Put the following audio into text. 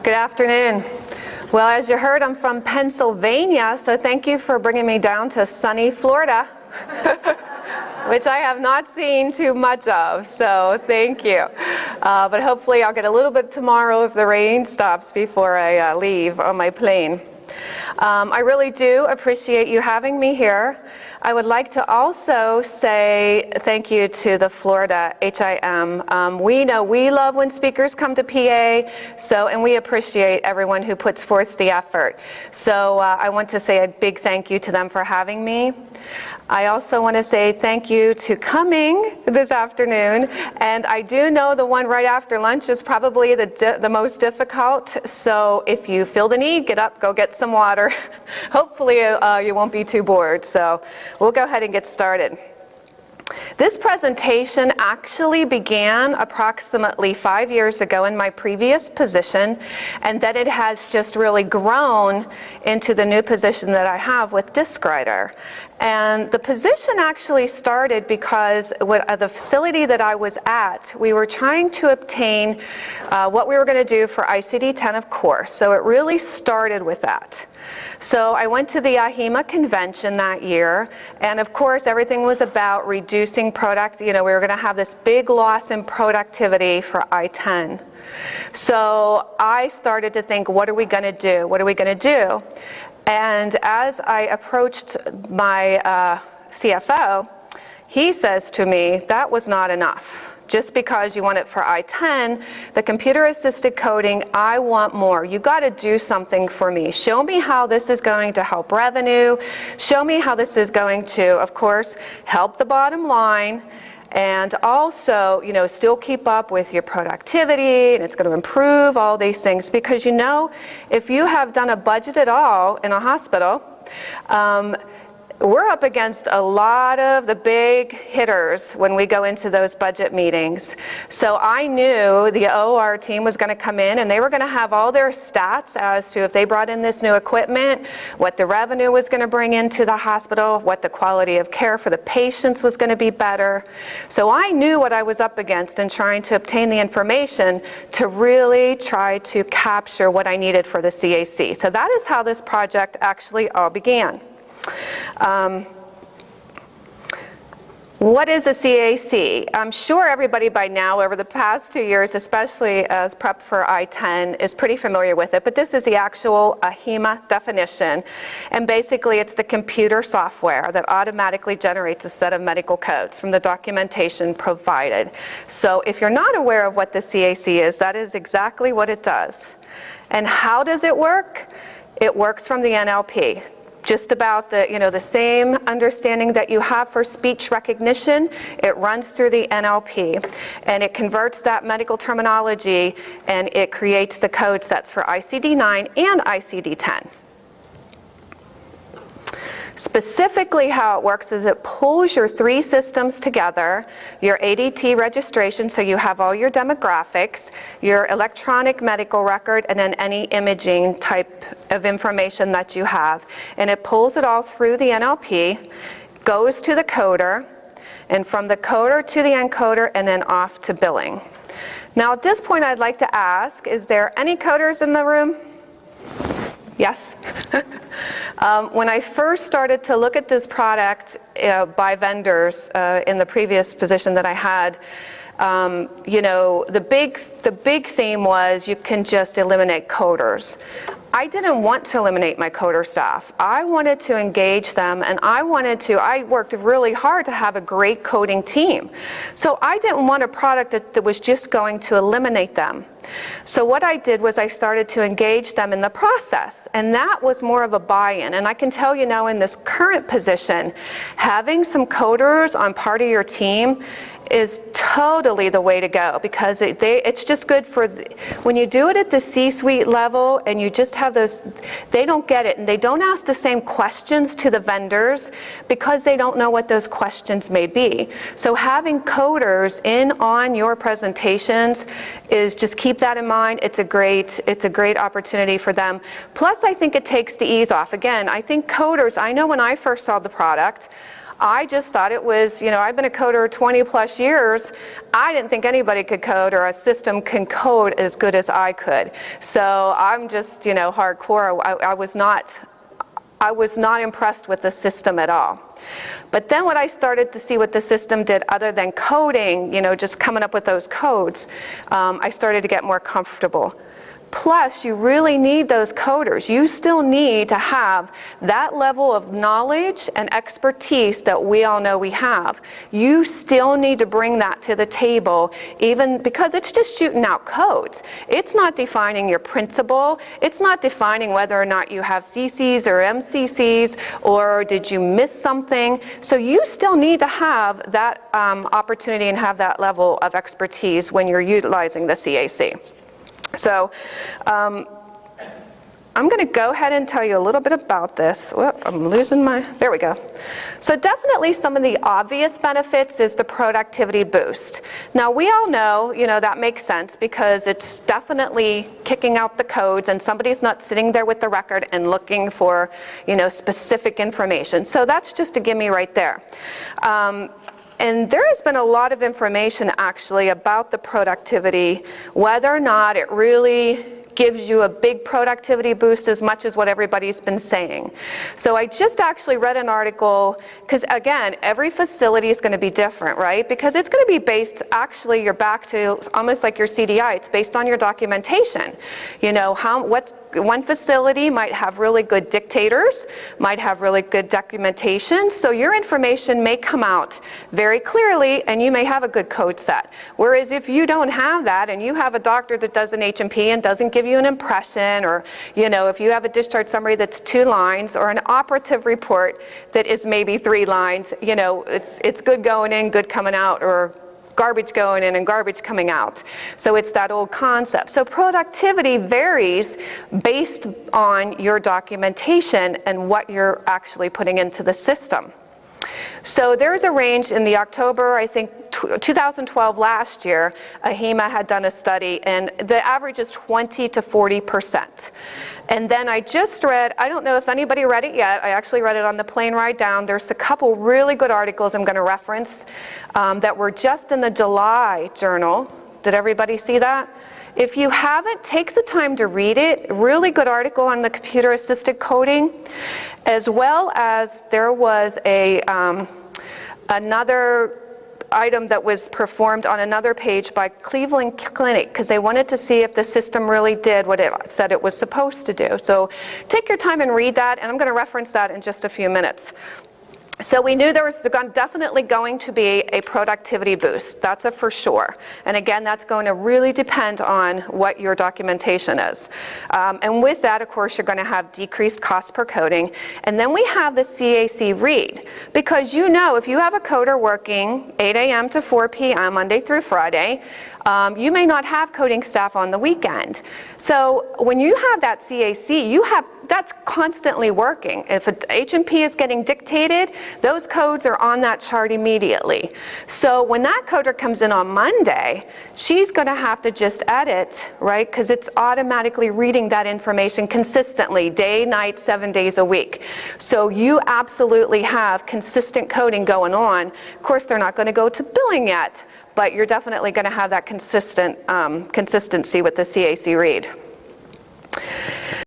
Good afternoon. Well, as you heard, I'm from Pennsylvania, so thank you for bringing me down to sunny Florida, which I have not seen too much of, so thank you. But hopefully I'll get a little bit tomorrow if the rain stops before I leave on my plane. I really do appreciate you having me here. I would like to also say thank you to the Florida HIM. We know we love when speakers come to PA, and we appreciate everyone who puts forth the effort. So I want to say a big thank you to them for having me. I also want to say thank you to coming this afternoon, and I do know the one right after lunch is probably the most difficult, so if you feel the need, get up, go get some water. Hopefully you won't be too bored, so we'll go ahead and get started. This presentation actually began approximately 5 years ago in my previous position, and then it has just really grown into the new position that I have with Diskriter. And the position actually started because at the facility that I was at, we were trying to obtain what we were going to do for ICD-10, of course. So it really started with that. So I went to the AHIMA convention that year, and of course everything was about reducing we were going to have this big loss in productivity for I-10. So I started to think, what are we going to do? What are we going to do? And as I approached my CFO, he says to me, that was not enough. Just because you want it for I-10, the computer-assisted coding, I want more. You got to do something for me. Show me how this is going to help revenue. Show me how this is going to, of course, help the bottom line. And also, still keep up with your productivity, and it's going to improve all these things. Because if you have done a budget at all in a hospital, we're up against a lot of the big hitters when we go into those budget meetings. So I knew the OR team was going to come in and they were going to have all their stats as to if they brought in this new equipment, what the revenue was going to bring into the hospital, what the quality of care for the patients was going to be better. So I knew what I was up against in trying to obtain the information to really try to capture what I needed for the CAC. So that is how this project actually all began. What is a CAC? I'm sure everybody by now over the past 2 years, especially as prep for I-10, is pretty familiar with it, but this is the actual AHIMA definition, and basically it's the computer software that automatically generates a set of medical codes from the documentation provided. So if you're not aware of what the CAC is, that is exactly what it does. And how does it work? It works from the NLP. Just about the same understanding that you have for speech recognition, it runs through the NLP, and it converts that medical terminology, and it creates the code sets for ICD-9 and ICD-10. Specifically how it works is it pulls your 3 systems together, your ADT registration, so you have all your demographics, your electronic medical record, and then any imaging type of information that you have. And it pulls it all through the NLP, goes to the coder, and from the coder to the encoder, and then off to billing. Now at this point I'd like to ask, is there any coders in the room? Yes? When I first started to look at this product by vendors in the previous position that I had, the big theme was you can just eliminate coders. I didn't want to eliminate my coder staff. I wanted to engage them, and I worked really hard to have a great coding team. So I didn't want a product that was just going to eliminate them. So what I did was I started to engage them in the process, and that was more of a buy-in. And I can tell you now in this current position, having some coders on part of your team is totally the way to go, because it's just good for when you do it at the C-suite level and you just have those, they don't get it and they don't ask the same questions to the vendors because they don't know what those questions may be. So having coders in on your presentations is, just keep that in mind. It's a great opportunity for them. Plus I think it takes the ease off. Again, I think coders, I know when I first saw the product, I just thought it was, I've been a coder 20 plus years. I didn't think anybody could code or a system can code as good as I could. So I'm just, hardcore. I was not impressed with the system at all. But then when I started to see what the system did other than coding, just coming up with those codes, I started to get more comfortable. Plus, you really need those coders. You still need to have that level of knowledge and expertise that we all know we have. You still need to bring that to the table, even because it's just shooting out codes. It's not defining your principle. It's not defining whether or not you have CCs or MCCs, or did you miss something. So you still need to have that opportunity and have that level of expertise when you're utilizing the CAC. So I'm going to go ahead and tell you a little bit about this. Whoop, I'm losing my, there we go. So definitely some of the obvious benefits is the productivity boost. Now we all know, that makes sense because it's definitely kicking out the codes and somebody's not sitting there with the record and looking for, specific information. So that's just a gimme right there. And there has been a lot of information actually about the productivity, whether or not it really gives you a big productivity boost as much as what everybody's been saying. So I just actually read an article, because again, every facility is going to be different, right? Because it's going to be based, actually, you're back to almost like your CDI, it's based on your documentation. One facility might have really good dictators, might have really good documentation, so your information may come out very clearly and you may have a good code set. Whereas if you don't have that and you have a doctor that does an H&P and doesn't give you an impression, or if you have a discharge summary that's 2 lines or an operative report that is maybe 3 lines, it's good going in, good coming out, or garbage going in and garbage coming out. So it's that old concept. So productivity varies based on your documentation and what you're actually putting into the system. So there's a range in the October, I think 2012 last year, AHIMA had done a study, and the average is 20 to 40%. And then I just read, I don't know if anybody read it yet, I actually read it on the plane ride down. There's a couple really good articles I'm going to reference that were just in the July journal. Did everybody see that? If you haven't, take the time to read it. Really good article on the computer-assisted coding, as well as there was another item that was performed on another page by Cleveland Clinic, because they wanted to see if the system really did what it said it was supposed to do. So take your time and read that, and I'm going to reference that in just a few minutes. So we knew there was definitely going to be a productivity boost. That's a for sure. And again, that's going to really depend on what your documentation is. And with that, of course, you're going to have decreased cost per coding. And then we have the CAC read. Because if you have a coder working 8 a.m. to 4 p.m. Monday through Friday, you may not have coding staff on the weekend. So when you have that CAC, that's constantly working. If an H&P is getting dictated, those codes are on that chart immediately. So when that coder comes in on Monday, she's going to have to just edit, right? Because it's automatically reading that information consistently, day, night, 7 days a week. So you absolutely have consistent coding going on. Of course, they're not going to go to billing yet, but you're definitely going to have that consistency with the CAC read.